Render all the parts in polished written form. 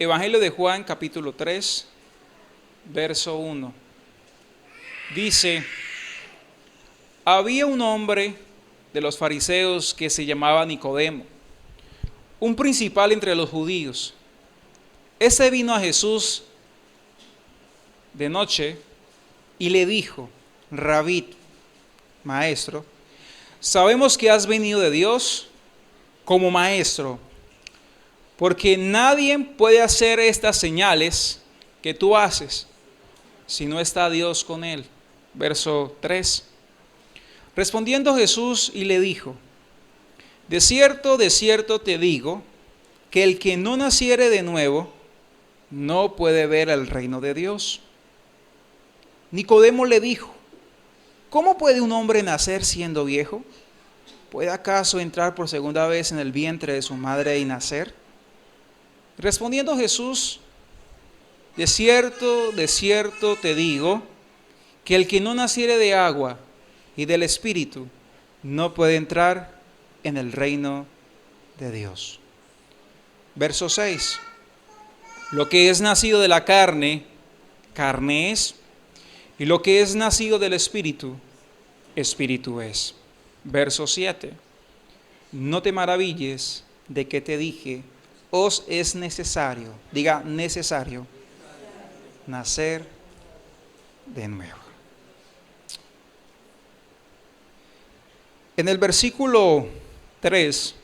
Evangelio de Juan, capítulo 3, verso 1. Dice: había un hombre de los fariseos que se llamaba Nicodemo, un principal entre los judíos. Ese vino a Jesús de noche y le dijo: Rabí, maestro, sabemos que has venido de Dios como maestro, porque nadie puede hacer estas señales que tú haces si no está Dios con él. Verso 3. Respondiendo Jesús y le dijo: de cierto te digo, que el que no naciere de nuevo no puede ver el reino de Dios. Nicodemo le dijo: ¿cómo puede un hombre nacer siendo viejo? ¿Puede acaso entrar por segunda vez en el vientre de su madre y nacer? Respondiendo Jesús: de cierto te digo, que el que no naciere de agua y del Espíritu no puede entrar en el reino de Dios. Verso 6. Lo que es nacido de la carne, carne es, y lo que es nacido del Espíritu, Espíritu es. Verso 7. No te maravilles de que te dije: os es necesario, diga necesario, nacer de nuevo. En el versículo 3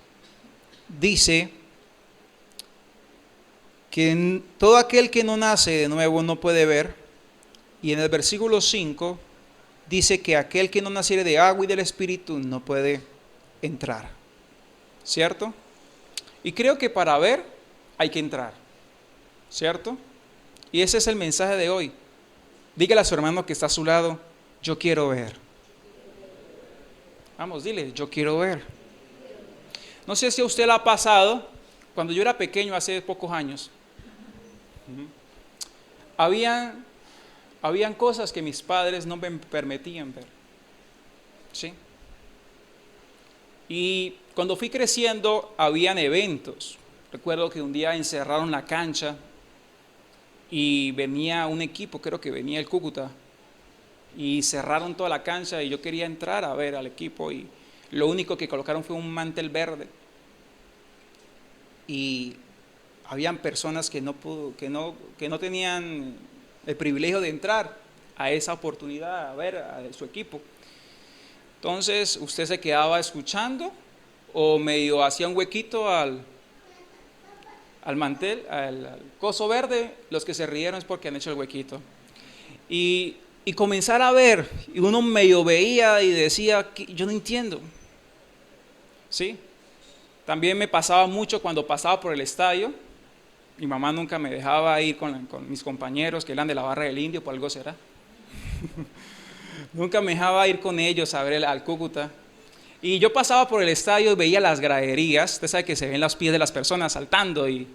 dice que todo aquel que no nace de nuevo no puede ver, y en el versículo 5 dice que aquel que no naciere de agua y del Espíritu no puede entrar, ¿cierto? Y creo que para ver hay que entrar, ¿cierto? Y ese es el mensaje de hoy. Dígale a su hermano que está a su lado: yo quiero ver. Vamos, dile: yo quiero ver. No sé si a usted le ha pasado, cuando yo era pequeño, hace pocos años, habían cosas que mis padres no me permitían ver, ¿sí? Y cuando fui creciendo, habían eventos. Recuerdo que un día encerraron la cancha y venía un equipo, creo que venía el Cúcuta, y cerraron toda la cancha y yo quería entrar a ver al equipo, y lo único que colocaron fue un mantel verde. Y habían personas que no tenían el privilegio de entrar a esa oportunidad a ver a su equipo. Entonces usted se quedaba escuchando o medio hacía un huequito al mantel, al coso verde. Los que se rieron es porque han hecho el huequito. Y comenzar a ver, y uno medio veía y decía: yo no entiendo, ¿sí? También me pasaba mucho cuando pasaba por el estadio. Mi mamá nunca me dejaba ir con mis compañeros que eran de la barra del Indio, por algo será. Nunca me dejaba ir con ellos a ver al Cúcuta. Y yo pasaba por el estadio y veía las graderías. Usted sabe que se ven los pies de las personas saltando y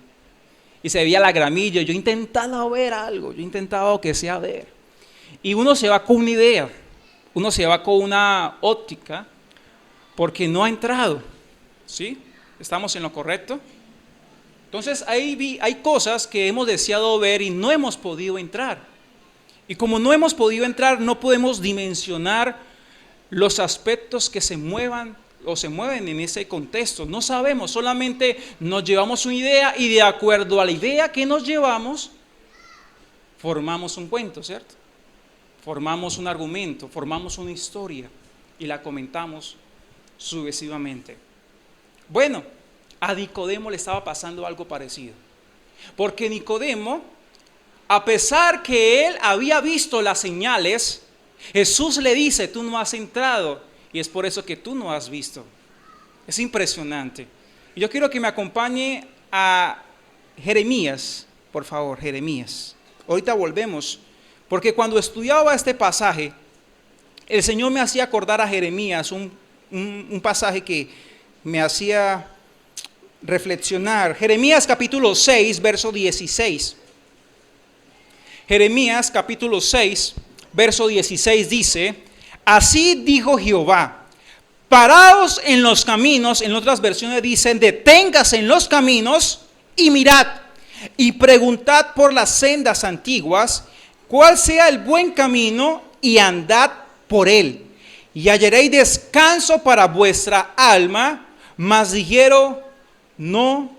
se veía la gramilla. Yo intentaba ver algo, yo intentaba que sea ver. Y uno se va con una idea, uno se va con una óptica, porque no ha entrado, ¿sí? ¿Estamos en lo correcto? Entonces hay cosas que hemos deseado ver y no hemos podido entrar. Y como no hemos podido entrar, no podemos dimensionar los aspectos que se muevan o se mueven en ese contexto. No sabemos, solamente nos llevamos una idea y de acuerdo a la idea que nos llevamos, formamos un cuento, ¿cierto? Formamos un argumento, formamos una historia y la comentamos sucesivamente. Bueno, a Nicodemo le estaba pasando algo parecido, porque Nicodemo, a pesar que él había visto las señales, Jesús le dice: tú no has entrado y es por eso que tú no has visto. Es impresionante. Y yo quiero que me acompañe a Jeremías, por favor, Jeremías. Ahorita volvemos, porque cuando estudiaba este pasaje, el Señor me hacía acordar a Jeremías, un pasaje que me hacía reflexionar. Jeremías capítulo 6, verso 16. Jeremías capítulo 6, verso 16 dice: así dijo Jehová, paraos en los caminos. En otras versiones dicen: deténgase en los caminos y mirad, y preguntad por las sendas antiguas, cuál sea el buen camino, y andad por él, y hallaréis descanso para vuestra alma. Mas dijeron, no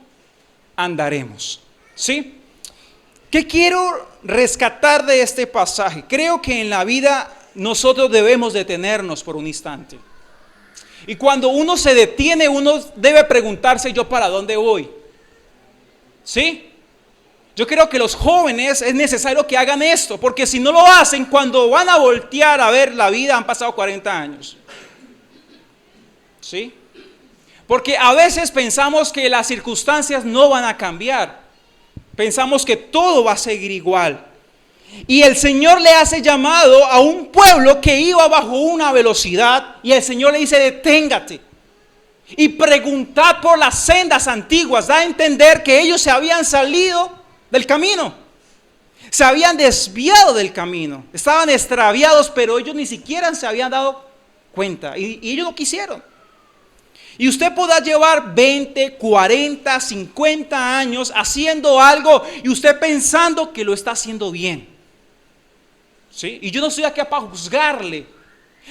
andaremos. ¿Sí? ¿Qué quiero rescatar de este pasaje? Creo que en la vida nosotros debemos detenernos por un instante. Y cuando uno se detiene, uno debe preguntarse, ¿yo para dónde voy? ¿Sí? Yo creo que los jóvenes es necesario que hagan esto, porque si no lo hacen, cuando van a voltear a ver la vida, han pasado 40 años. ¿Sí? Porque a veces pensamos que las circunstancias no van a cambiar. Pensamos que todo va a seguir igual. Y el Señor le hace llamado a un pueblo que iba bajo una velocidad, y el Señor le dice, deténgate y preguntad por las sendas antiguas. Da a entender que ellos se habían salido del camino, se habían desviado del camino, estaban extraviados, pero ellos ni siquiera se habían dado cuenta, y ellos no quisieron. Y usted podrá llevar 20, 40, 50 años haciendo algo, y usted pensando que lo está haciendo bien. ¿Sí? Y yo no estoy aquí para juzgarle,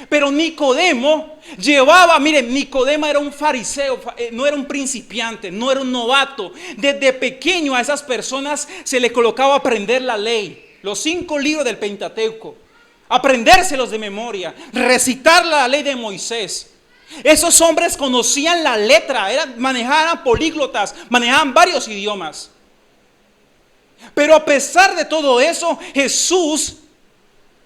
pero Nicodemo llevaba, miren, Nicodemo era un fariseo, no era un principiante, no era un novato. Desde pequeño a esas personas se le colocaba a aprender la ley, los 5 libros del Pentateuco, aprendérselos de memoria, recitar la ley de Moisés. Esos hombres conocían la letra, manejaban políglotas, manejaban varios idiomas. Pero a pesar de todo eso, Jesús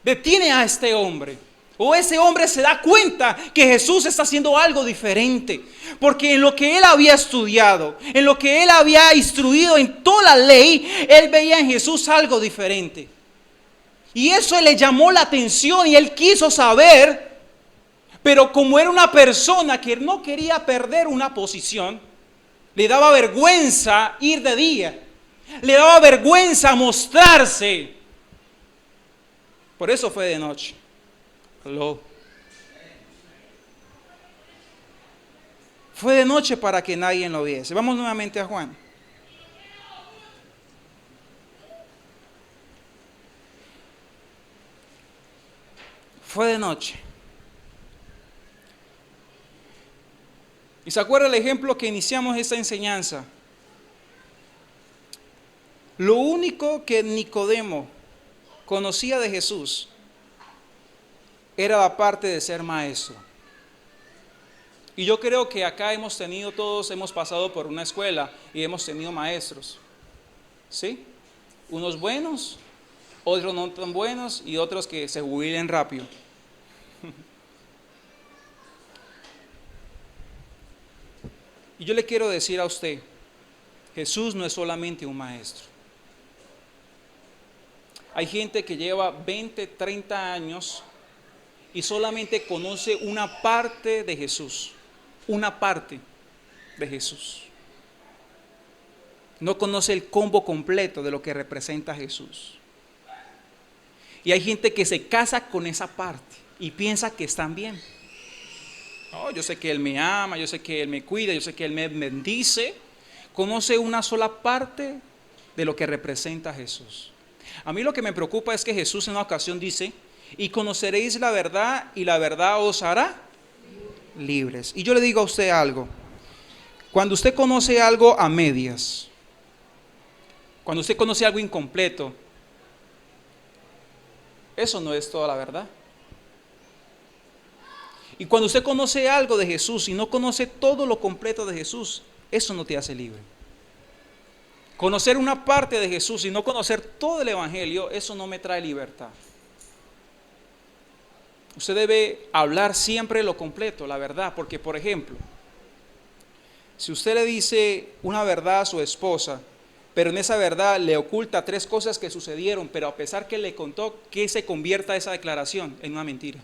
detiene a este hombre. O ese hombre se da cuenta que Jesús está haciendo algo diferente. Porque en lo que él había estudiado, en lo que él había instruido en toda la ley, él veía en Jesús algo diferente. Y eso le llamó la atención y él quiso saber. Pero como era una persona que no quería perder una posición, le daba vergüenza ir de día. Le daba vergüenza mostrarse. Por eso fue de noche. Fue de noche para que nadie lo viese. Vamos nuevamente a Juan. Fue de noche. ¿Y se acuerda el ejemplo que iniciamos esta enseñanza? Lo único que Nicodemo conocía de Jesús era la parte de ser maestro. Y yo creo que acá todos hemos pasado por una escuela y hemos tenido maestros. ¿Sí? Unos buenos, otros no tan buenos y otros que se jubilen rápido. Y yo le quiero decir a usted, Jesús no es solamente un maestro. Hay gente que lleva 20, 30 años y solamente conoce una parte de Jesús. Una parte de Jesús. No conoce el combo completo de lo que representa Jesús. Y hay gente que se casa con esa parte y piensa que están bien. Oh, yo sé que Él me ama, yo sé que Él me cuida, yo sé que Él me bendice. Conoce una sola parte de lo que representa Jesús. A mí lo que me preocupa es que Jesús en una ocasión dice, y conoceréis la verdad y la verdad os hará libres. Y yo le digo a usted algo, cuando usted conoce algo a medias, cuando usted conoce algo incompleto, eso no es toda la verdad. Y cuando usted conoce algo de Jesús y no conoce todo lo completo de Jesús, eso no te hace libre. Conocer una parte de Jesús y no conocer todo el Evangelio, eso no me trae libertad. Usted debe hablar siempre lo completo, la verdad, porque por ejemplo, si usted le dice una verdad a su esposa, pero en esa verdad le oculta 3 cosas que sucedieron, pero a pesar que le contó, que se convierta esa declaración en una mentira.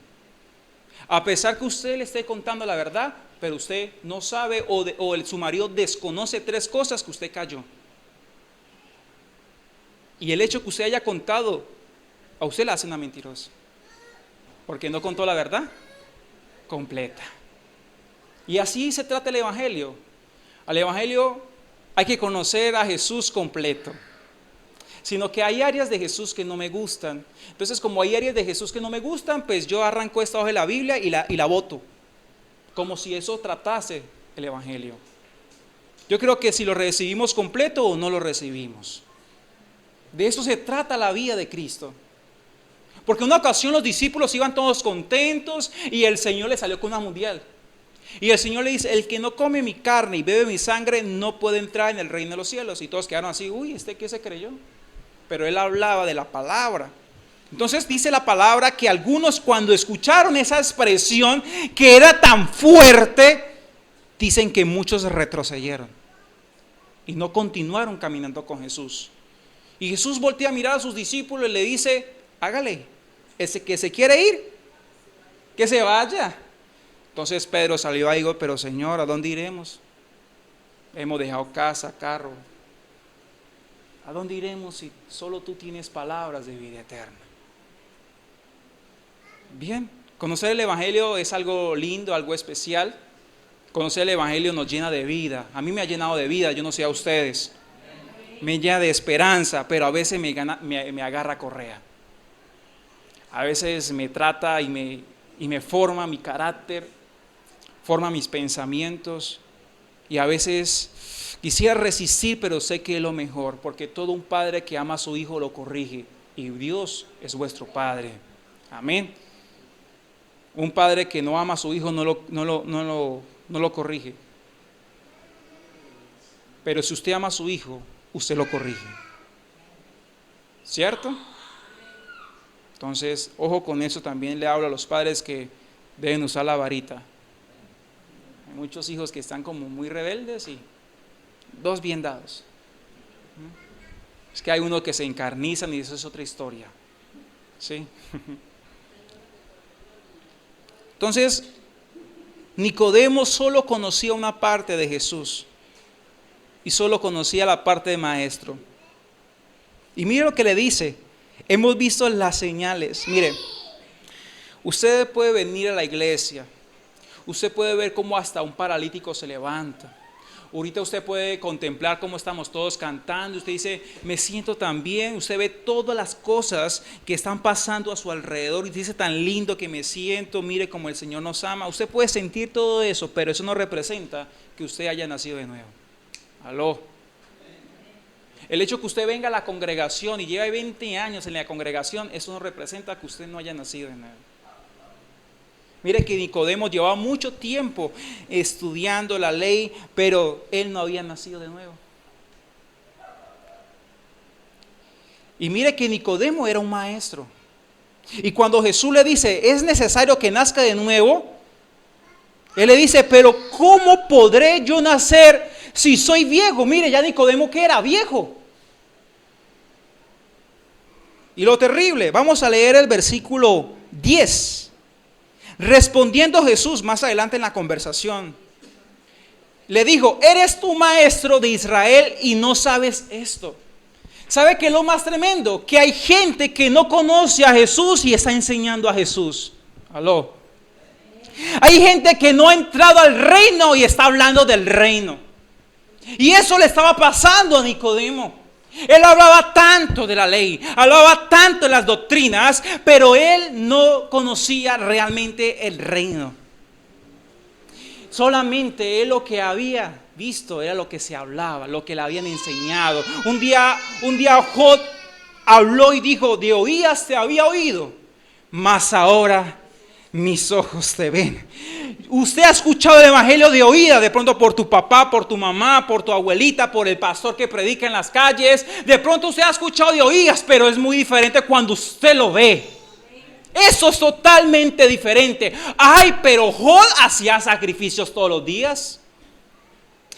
A pesar que usted le esté contando la verdad, pero usted no sabe su marido desconoce 3 cosas que usted cayó. Y el hecho que usted haya contado, a usted la hace una mentirosa. Porque no contó la verdad completa. Y así se trata el Evangelio. Al Evangelio hay que conocer a Jesús completo. sino que hay áreas de Jesús que no me gustan. Entonces, como hay áreas de Jesús que no me gustan, pues yo arranco esta hoja de la Biblia y la boto, como si eso tratase el Evangelio. Yo creo que si lo recibimos completo o no lo recibimos. De eso se trata la vida de Cristo. Porque en una ocasión los discípulos iban todos contentos y el Señor les salió con una mundial. Y el Señor le dice, el que no come mi carne y bebe mi sangre no puede entrar en el reino de los cielos. Y todos quedaron así, uy, ¿este qué se creyó? Pero él hablaba de la palabra. Entonces dice la palabra que algunos cuando escucharon esa expresión que era tan fuerte, dicen que muchos retrocedieron y no continuaron caminando con Jesús. Y Jesús voltea a mirar a sus discípulos y le dice, hágale, ese que se quiere ir, que se vaya. Entonces Pedro salió ahí y dijo, pero Señor, ¿a dónde iremos? Hemos dejado casa, carro. ¿A dónde iremos si solo tú tienes palabras de vida eterna? Bien, conocer el Evangelio es algo lindo, algo especial. Conocer el Evangelio nos llena de vida. A mí me ha llenado de vida, yo no sé a ustedes. Me llena de esperanza, pero a veces me agarra correa. A veces me trata y me forma mi carácter, forma mis pensamientos. Y a veces quisiera resistir, pero sé que es lo mejor, porque todo un padre que ama a su hijo lo corrige. Y Dios es vuestro Padre. Amén. Un padre que no ama a su hijo no lo corrige. Pero si usted ama a su hijo, usted lo corrige. ¿Cierto? Entonces, ojo con eso, también le hablo a los padres que deben usar la varita. Hay muchos hijos que están como muy rebeldes y dos bien dados. Es que hay unos que se encarnizan y eso es otra historia. ¿Sí? Entonces, Nicodemo solo conocía una parte de Jesús y solo conocía la parte de maestro. Y mire lo que le dice, hemos visto las señales. Mire, usted puede venir a la iglesia, usted puede ver cómo hasta un paralítico se levanta. Ahorita usted puede contemplar cómo estamos todos cantando. Usted dice, me siento tan bien. Usted ve todas las cosas que están pasando a su alrededor y dice, tan lindo que me siento. Mire cómo el Señor nos ama. Usted puede sentir todo eso, pero eso no representa que usted haya nacido de nuevo. Aló. El hecho que usted venga a la congregación y lleve 20 años en la congregación, eso no representa que usted no haya nacido de nuevo. Mire que Nicodemo llevaba mucho tiempo estudiando la ley, pero él no había nacido de nuevo. Y mire que Nicodemo era un maestro. Y cuando Jesús le dice, es necesario que nazca de nuevo, él le dice, pero ¿cómo podré yo nacer si soy viejo? Mire, ya Nicodemo que era viejo. Y lo terrible, vamos a leer el versículo 10. Respondiendo Jesús más adelante en la conversación, le dijo, ¿eres tú maestro de Israel y no sabes esto? ¿Sabe qué es lo más tremendo? Que hay gente que no conoce a Jesús y está enseñando a Jesús. Aló. Hay gente que no ha entrado al reino y está hablando del reino. Y eso le estaba pasando a Nicodemo. Él hablaba tanto de la ley, hablaba tanto de las doctrinas, pero él no conocía realmente el reino. Solamente él lo que había visto era lo que se hablaba, lo que le habían enseñado. Un día Job habló y dijo, de oídas te había oído, mas ahora mis ojos te ven. Usted ha escuchado el evangelio de oída, de pronto por tu papá, por tu mamá, por tu abuelita, por el pastor que predica en las calles. De pronto usted ha escuchado de oídas, pero es muy diferente cuando usted lo ve. Eso es totalmente diferente. Ay, pero Job hacía sacrificios todos los días.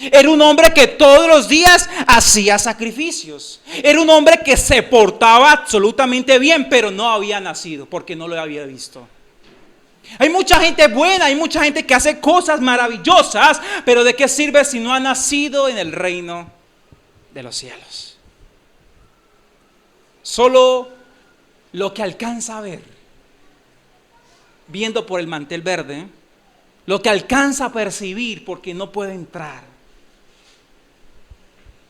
Era un hombre que todos los días hacía sacrificios. Era un hombre que se portaba absolutamente bien, pero no había nacido porque no lo había visto. Hay mucha gente buena, hay mucha gente que hace cosas maravillosas, pero ¿de qué sirve si no ha nacido en el reino de los cielos? Solo lo que alcanza a ver, viendo por el mantel verde, lo que alcanza a percibir porque no puede entrar.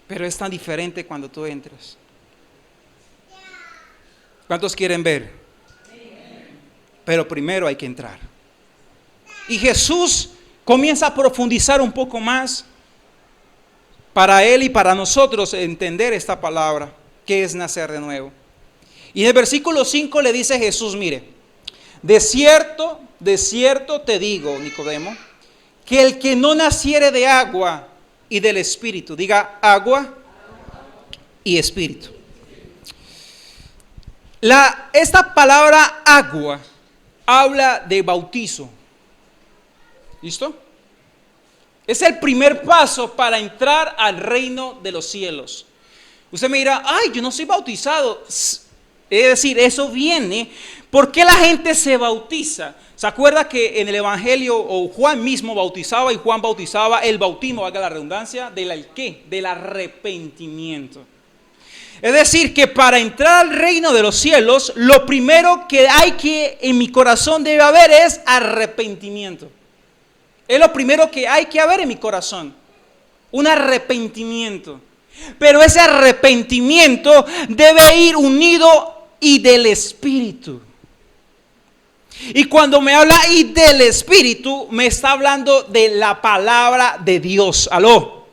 Pero es tan diferente cuando tú entras. ¿Cuántos quieren ver? Pero primero hay que entrar. Y Jesús comienza a profundizar un poco más para él y para nosotros entender esta palabra, que es nacer de nuevo. Y en el versículo 5 le dice Jesús, mire, de cierto te digo, Nicodemo, que el que no naciere de agua y del Espíritu, diga agua y Espíritu. Esta palabra agua habla de bautizo. ¿Listo? Es el primer paso para entrar al reino de los cielos. Usted me dirá, ay, yo no soy bautizado. Es decir, eso viene. ¿Por qué la gente se bautiza? ¿Se acuerda que en el Evangelio o Juan mismo bautizaba y Juan bautizaba el bautismo, valga la redundancia, del qué? Del arrepentimiento. Es decir, que para entrar al reino de los cielos, lo primero que hay que en mi corazón debe haber es arrepentimiento. Es lo primero que hay que haber en mi corazón, un arrepentimiento. Pero ese arrepentimiento debe ir unido y del Espíritu. Y cuando me habla y del Espíritu, me está hablando de la palabra de Dios. ¿Aló?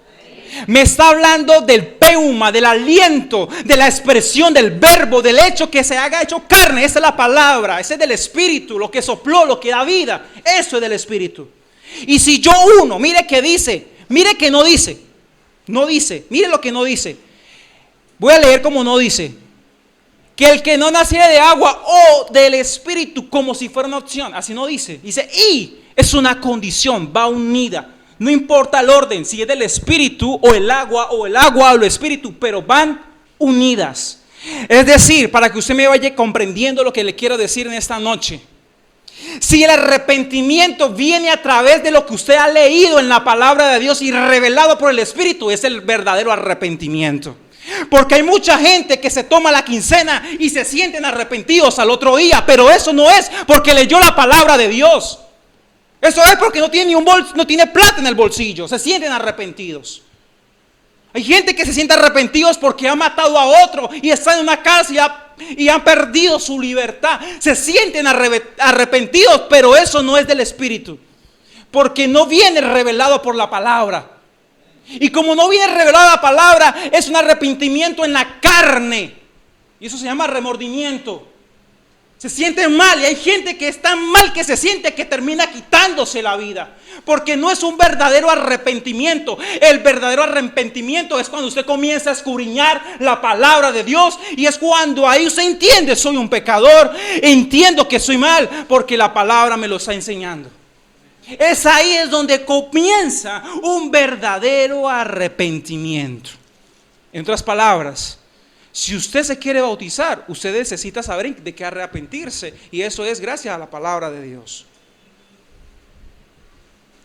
Me está hablando del peuma, del aliento, de la expresión del verbo, del hecho que se haga hecho carne. Esa es la palabra, ese es del Espíritu, lo que sopló, lo que da vida. Eso es del Espíritu. Y si yo uno, mire que dice, mire que no dice, mire lo que no dice. Voy a leer como no dice. Que el que no naciera de agua o del Espíritu, como si fuera una opción, así no dice. Dice, y es una condición, va unida. No importa el orden, si es del Espíritu o el agua o el Espíritu, pero van unidas. Es decir, para que usted me vaya comprendiendo lo que le quiero decir en esta noche. Si el arrepentimiento viene a través de lo que usted ha leído en la palabra de Dios y revelado por el Espíritu, es el verdadero arrepentimiento. Porque hay mucha gente que se toma la quincena y se sienten arrepentidos al otro día, pero eso no es porque leyó la palabra de Dios. Eso es porque no tiene no tiene plata en el bolsillo, se sienten arrepentidos. Hay gente que se siente arrepentidos porque ha matado a otro y está en una cárcel y han perdido su libertad. Se sienten arrepentidos, pero eso no es del Espíritu. Porque no viene revelado por la palabra. Y como no viene revelada la palabra, es un arrepentimiento en la carne. Y eso se llama remordimiento. Se siente mal y hay gente que es tan mal que se siente que termina quitándose la vida. Porque no es un verdadero arrepentimiento. El verdadero arrepentimiento es cuando usted comienza a escudriñar la palabra de Dios. Y es cuando ahí usted entiende, soy un pecador, entiendo que soy mal porque la palabra me lo está enseñando. Es ahí es donde comienza un verdadero arrepentimiento. En otras palabras, si usted se quiere bautizar, usted necesita saber de qué arrepentirse. Y eso es gracias a la palabra de Dios.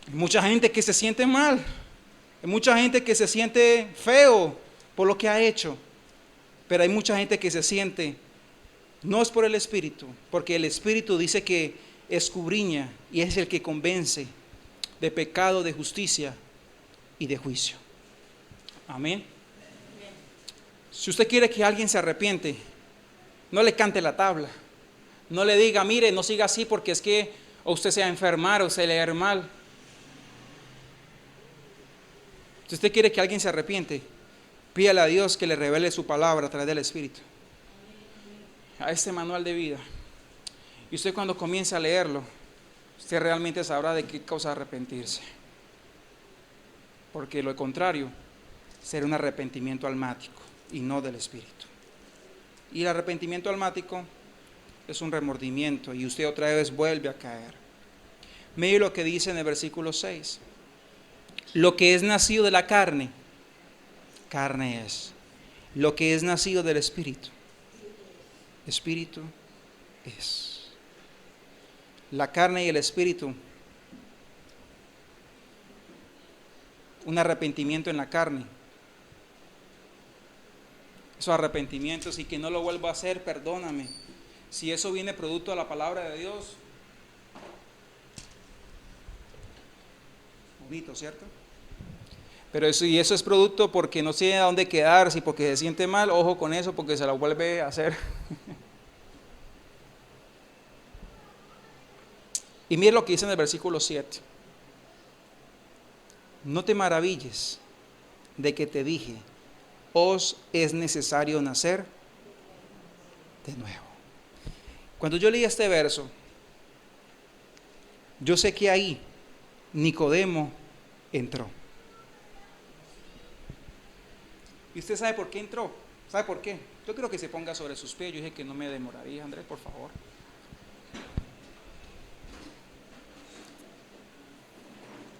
Hay mucha gente que se siente mal. Hay mucha gente que se siente feo por lo que ha hecho. Pero hay mucha gente que se siente, no es por el Espíritu, porque el Espíritu dice que escudriña y es el que convence de pecado, de justicia y de juicio. Amén. Si usted quiere que alguien se arrepiente, no le cante la tabla. No le diga, mire, no siga así porque es que o usted se va a enfermar o se le va a ir mal. Si usted quiere que alguien se arrepiente, pídale a Dios que le revele su palabra a través del Espíritu. A este manual de vida. Y usted cuando comience a leerlo, usted realmente sabrá de qué causa arrepentirse. Porque lo contrario será un arrepentimiento almático y no del Espíritu. Y el arrepentimiento almático es un remordimiento y usted otra vez vuelve a caer. Mire lo que dice en el versículo 6. Lo que es nacido de la carne, carne es. Lo que es nacido del Espíritu, Espíritu es. La carne y el Espíritu. Un arrepentimiento en la carne. Esos arrepentimientos y que no lo vuelvo a hacer, perdóname. Si eso viene producto de la palabra de Dios, bonito, ¿cierto? Pero si eso es producto porque no tiene a dónde quedarse y porque se siente mal, ojo con eso porque se la vuelve a hacer. Y mire lo que dice en el versículo 7. No te maravilles de que te dije, os es necesario nacer de nuevo. Cuando yo leí este verso, yo sé que ahí Nicodemo entró. ¿Y usted sabe por qué entró? ¿Sabe por qué? Yo quiero que se ponga sobre sus pies. Yo dije que no me demoraría, Andrés, por favor.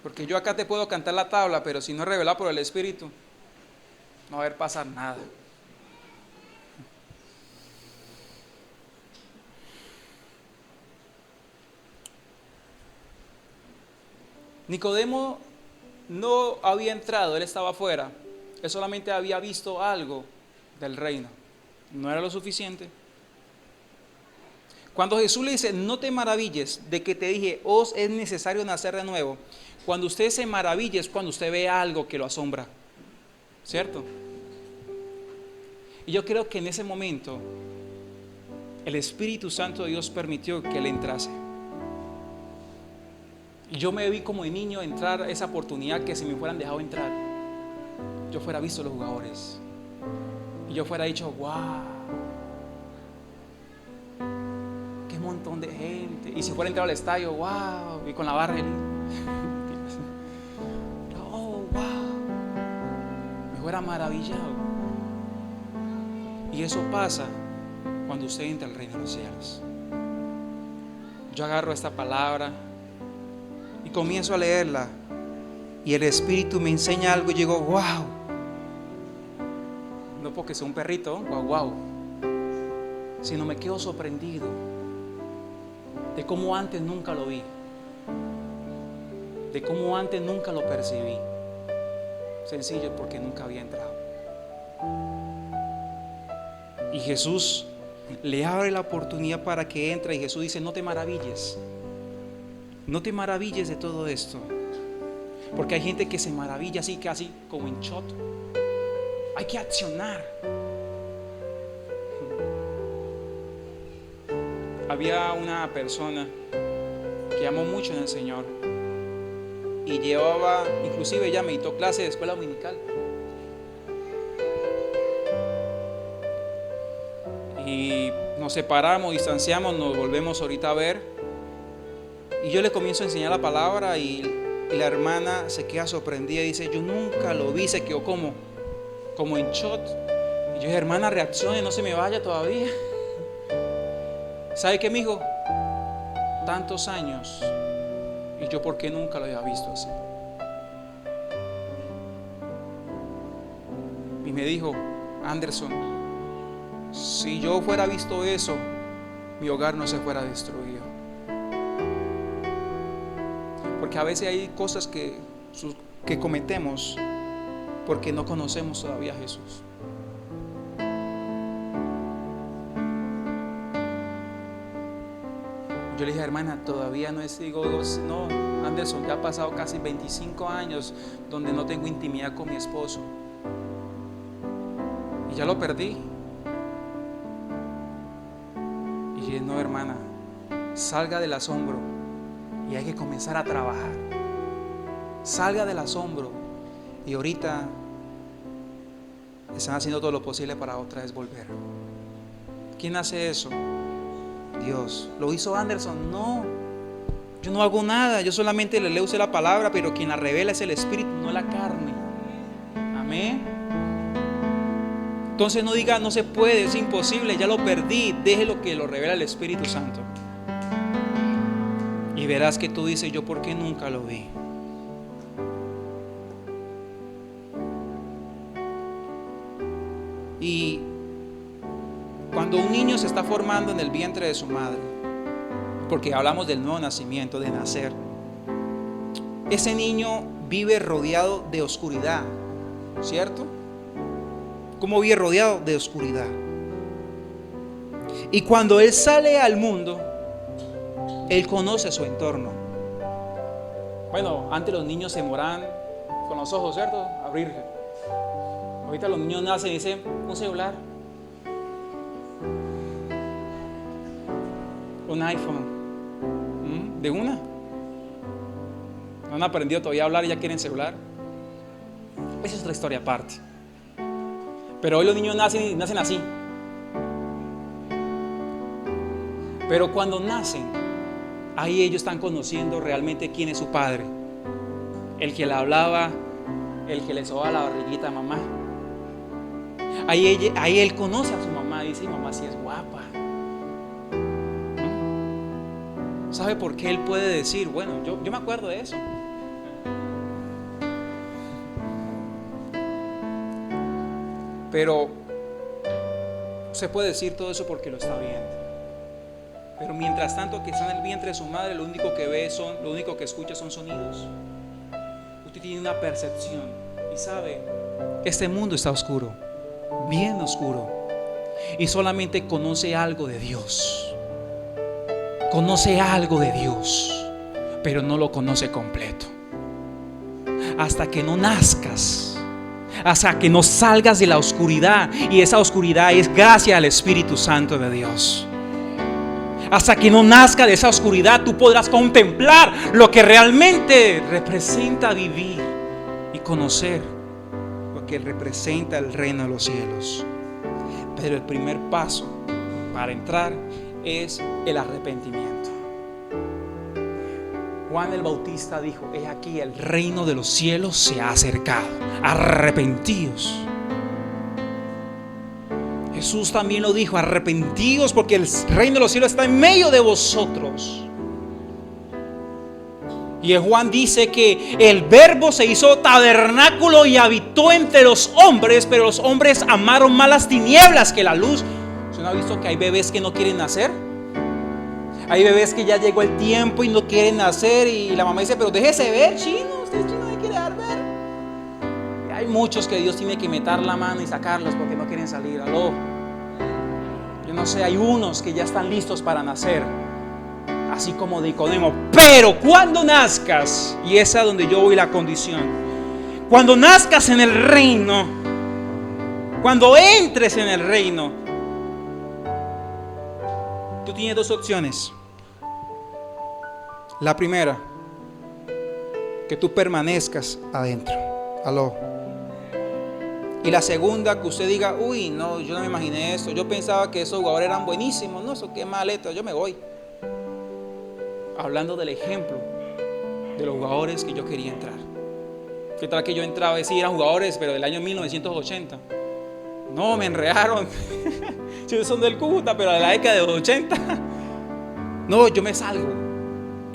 Porque yo acá te puedo cantar la tabla, pero si no es revelado por el Espíritu, no va a haber pasar nada. Nicodemo no había entrado, él estaba afuera. Él solamente había visto algo del reino. No era lo suficiente. Cuando Jesús le dice, no te maravilles de que te dije, os es necesario nacer de nuevo. Cuando usted se maravilla es cuando usted ve algo que lo asombra. ¿Cierto? Y yo creo que en ese momento el Espíritu Santo de Dios permitió que él entrase. Y yo me vi como de niño entrar a esa oportunidad que si me fueran dejado entrar, yo fuera visto los jugadores. Y yo fuera dicho, wow, qué montón de gente. Y si fuera entrado al estadio, wow, y con la barra, oh, wow, me fuera maravillado. Y eso pasa cuando usted entra al reino de los cielos. Yo agarro esta palabra y comienzo a leerla, y el Espíritu me enseña algo y digo, wow. No porque sea un perrito, wow, wow, sino me quedo sorprendido de cómo antes nunca lo vi, de cómo antes nunca lo percibí. Sencillo, porque nunca había entrado. Y Jesús le abre la oportunidad para que entre, y Jesús dice, no te maravilles de todo esto, porque hay gente que se maravilla así, casi como en shot. Hay que accionar. Había una persona que amó mucho en el Señor y llevaba, inclusive ella meditó clase de escuela dominical. Y nos separamos, distanciamos, nos volvemos ahorita a ver. Y yo le comienzo a enseñar la palabra y la hermana se queda sorprendida y dice, yo nunca lo vi, se quedó como en shot. Y yo dije, hermana, reaccione, no se me vaya todavía. ¿Sabe qué, mijo? Tantos años y yo, ¿por qué nunca lo había visto así? Y me dijo, Anderson, si yo fuera visto eso, mi hogar no se fuera destruido. Porque a veces hay cosas que cometemos porque no conocemos todavía a Jesús. Yo le dije, hermana, todavía no es, digo, no, Anderson, ya ha pasado casi 25 años donde no tengo intimidad con mi esposo. Y ya lo perdí. Y dije, no, hermana, salga del asombro y hay que comenzar a trabajar. Salga del asombro. Y ahorita están haciendo todo lo posible para otra vez volver. ¿Quién hace eso? Dios. ¿Lo hizo Anderson? No. Yo no hago nada. Yo solamente le leo la palabra, pero quien la revela es el Espíritu, no la carne. Amén. Entonces no diga, no se puede, es imposible, ya lo perdí. Déjelo que lo revela el Espíritu Santo. Y verás que tú dices, yo por qué nunca lo vi. Y cuando un niño se está formando en el vientre de su madre, porque hablamos del nuevo nacimiento, de nacer, ese niño vive rodeado de oscuridad, ¿cierto? ¿Cómo vive rodeado de oscuridad? Y cuando él sale al mundo, él conoce su entorno. Bueno, antes los niños se moraban con los ojos, ¿cierto? Abrirse. Ahorita los niños nacen y dicen, un celular, un iPhone. De una. No han aprendido todavía a hablar y ya quieren celular. Esa es otra historia aparte. Pero hoy los niños nacen así. Pero cuando nacen, ahí ellos están conociendo realmente quién es su padre. El que le hablaba, el que le sobaba la barriguita a mamá. Ahí él conoce a su mamá y dice: mamá sí es guapa. ¿No? ¿Sabe por qué él puede decir? Bueno, yo me acuerdo de eso. Pero se puede decir todo eso porque lo está viendo. Pero mientras tanto que está en el vientre de su madre, lo único que escucha son sonidos. Usted tiene una percepción y sabe que este mundo está oscuro, bien oscuro, y solamente conoce algo de Dios. Conoce algo de Dios, pero no lo conoce completo. Hasta que no nazcas, hasta que no salgas de la oscuridad, y esa oscuridad es gracias al Espíritu Santo de Dios. Hasta que no nazca de esa oscuridad, tú podrás contemplar lo que realmente representa vivir y conocer lo que representa el reino de los cielos. Pero el primer paso para entrar es el arrepentimiento. Juan el Bautista dijo: he aquí, el reino de los cielos se ha acercado, arrepentíos. Jesús también lo dijo: arrepentíos, porque el reino de los cielos está en medio de vosotros. Y Juan dice que el Verbo se hizo tabernáculo y habitó entre los hombres, pero los hombres amaron más las tinieblas que la luz. ¿Usted no ha visto que hay bebés que no quieren nacer? Hay bebés que ya llegó el tiempo y no quieren nacer, y la mamá dice: pero déjese ver, chino, usted es chino, hay que dejar ver. Y hay muchos que Dios tiene que meter la mano y sacarlos porque no quieren salir. Aló. Yo no sé, hay unos que ya están listos para nacer, así como Nicodemo. Pero cuando nazcas, y esa es donde yo voy, la condición, cuando nazcas en el reino, cuando entres en el reino, tú tienes dos opciones. La primera, que tú permanezcas adentro. Aló. Y la segunda, que usted diga: uy, no, yo no me imaginé eso, yo pensaba que esos jugadores eran buenísimos, no, eso qué maleta, yo me voy. Hablando del ejemplo de los jugadores que yo quería entrar. ¿Qué tal que yo entraba y sí, eran jugadores, pero del año 1980? No, me enredaron. Yo son del Cúcuta, pero de la década de los 80. No, yo me salgo.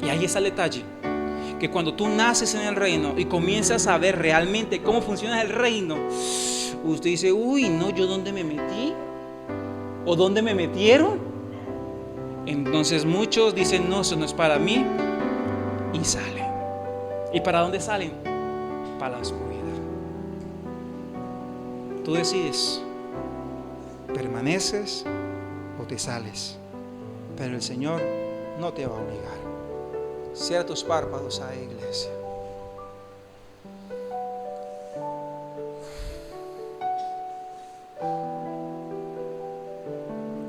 Y ahí está el detalle, que cuando tú naces en el reino y comienzas a ver realmente cómo funciona el reino, usted dice: uy, no, ¿yo dónde me metí? ¿O dónde me metieron? Entonces muchos dicen: no, eso no es para mí, y salen. ¿Y para dónde salen? Para la oscuridad. Tú decides, permaneces o te sales, pero el Señor no te va a obligar. Cierra tus párpados ahí, iglesia.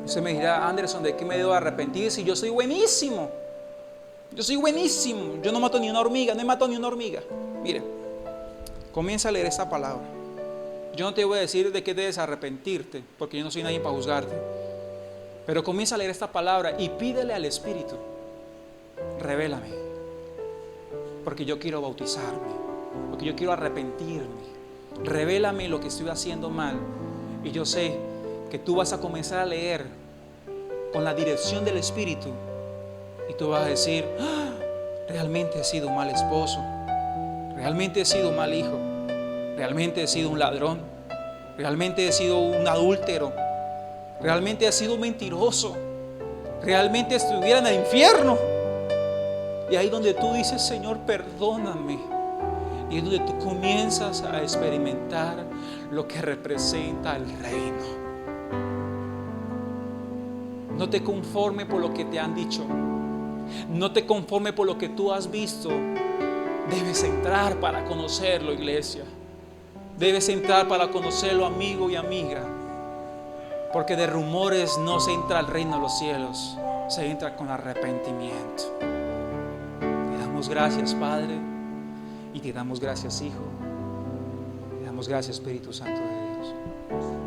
Usted me dirá: Anderson, ¿de qué me debo arrepentir si yo soy buenísimo? Yo soy buenísimo, yo no mato ni una hormiga, no he matado ni una hormiga. Mire, comienza a leer esta palabra. Yo no te voy a decir de qué debes arrepentirte, porque yo no soy nadie para juzgarte. Pero comienza a leer esta palabra y pídele al Espíritu: revélame, porque yo quiero bautizarme, porque yo quiero arrepentirme. Revélame lo que estoy haciendo mal. Y yo sé que tú vas a comenzar a leer con la dirección del Espíritu, y tú vas a decir: ¡ah! Realmente he sido un mal esposo, realmente he sido un mal hijo, realmente he sido un ladrón, realmente he sido un adúltero, realmente he sido un mentiroso, realmente estuviera en el infierno. Y ahí donde tú dices: Señor, perdóname, y es donde tú comienzas a experimentar lo que representa el reino. No te conformes por lo que te han dicho, no te conformes por lo que tú has visto. Debes entrar para conocerlo, iglesia. Debes entrar para conocerlo, amigo y amiga, porque de rumores no se entra al reino de los cielos, se entra con arrepentimiento. damos gracias, Padre, y te damos gracias, Hijo. Te damos gracias, Espíritu Santo de Dios.